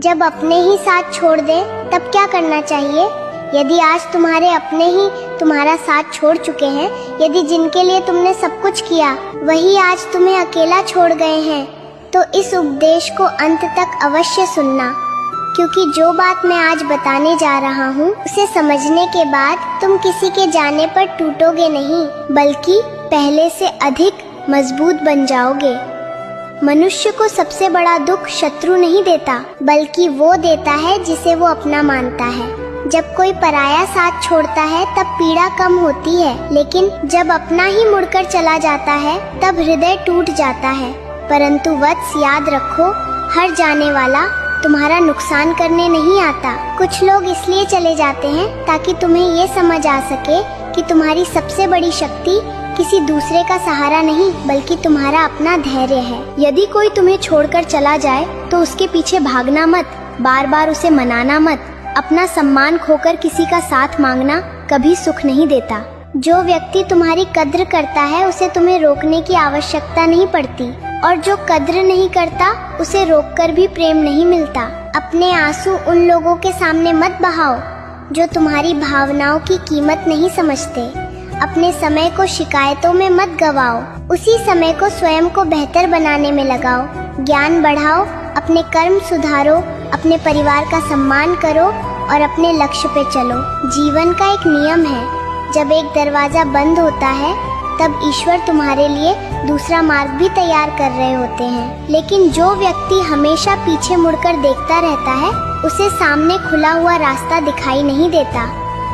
जब अपने ही साथ छोड़ दें तब क्या करना चाहिए? यदि आज तुम्हारे अपने ही तुम्हारा साथ छोड़ चुके हैं, यदि जिनके लिए तुमने सब कुछ किया वही आज तुम्हें अकेला छोड़ गए हैं, तो इस उपदेश को अंत तक अवश्य सुनना, क्योंकि जो बात मैं आज बताने जा रहा हूँ उसे समझने के बाद तुम किसी के जाने पर टूटोगे नहीं, बल्कि पहले से अधिक मजबूत बन जाओगे। मनुष्य को सबसे बड़ा दुख शत्रु नहीं देता, बल्कि वो देता है जिसे वो अपना मानता है। जब कोई पराया साथ छोड़ता है तब पीड़ा कम होती है, लेकिन जब अपना ही मुड़कर चला जाता है तब हृदय टूट जाता है। परंतु वत्स, याद रखो, हर जाने वाला तुम्हारा नुकसान करने नहीं आता। कुछ लोग इसलिए चले जाते हैं ताकि तुम्हें ये समझ आ सके कि तुम्हारी सबसे बड़ी शक्ति किसी दूसरे का सहारा नहीं, बल्कि तुम्हारा अपना धैर्य है। यदि कोई तुम्हें छोड़कर चला जाए तो उसके पीछे भागना मत, बार बार उसे मनाना मत। अपना सम्मान खोकर किसी का साथ मांगना कभी सुख नहीं देता। जो व्यक्ति तुम्हारी कद्र करता है उसे तुम्हें रोकने की आवश्यकता नहीं पड़ती, और जो कद्र नहीं करता उसे रोककर भी प्रेम नहीं मिलता। अपने आंसू उन लोगों के सामने मत बहाओ जो तुम्हारी भावनाओं की कीमत नहीं समझते। अपने समय को शिकायतों में मत गवाओ, उसी समय को स्वयं को बेहतर बनाने में लगाओ। ज्ञान बढ़ाओ, अपने कर्म सुधारो, अपने परिवार का सम्मान करो और अपने लक्ष्य पे चलो। जीवन का एक नियम है, जब एक दरवाजा बंद होता है तब ईश्वर तुम्हारे लिए दूसरा मार्ग भी तैयार कर रहे होते हैं। लेकिन जो व्यक्ति हमेशा पीछे मुड़कर देखता रहता है उसे सामने खुला हुआ रास्ता दिखाई नहीं देता।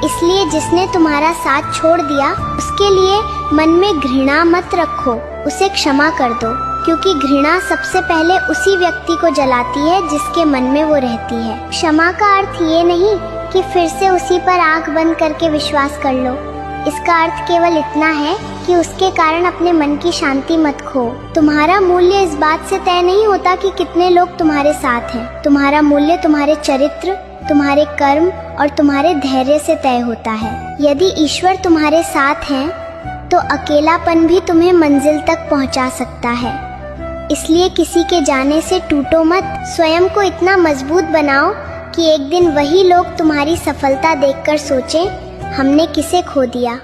इसलिए जिसने तुम्हारा साथ छोड़ दिया उसके लिए मन में घृणा मत रखो, उसे क्षमा कर दो, क्योंकि घृणा सबसे पहले उसी व्यक्ति को जलाती है जिसके मन में वो रहती है। क्षमा का अर्थ ये नहीं कि फिर से उसी पर आंख बंद करके विश्वास कर लो। इसका अर्थ केवल इतना है कि उसके कारण अपने मन की शांति मत खो। तुम्हारा मूल्य इस बात से तय नहीं होता कि कितने लोग तुम्हारे साथ हैं। तुम्हारा मूल्य तुम्हारे चरित्र, तुम्हारे कर्म और तुम्हारे धैर्य से तय होता है। यदि ईश्वर तुम्हारे साथ हैं तो अकेलापन भी तुम्हें मंजिल तक पहुंचा सकता है। इसलिए किसी के जाने से टूटो मत। स्वयं को इतना मजबूत बनाओ कि एक दिन वही लोग तुम्हारी सफलता देखकर सोचें, हमने किसे खो दिया।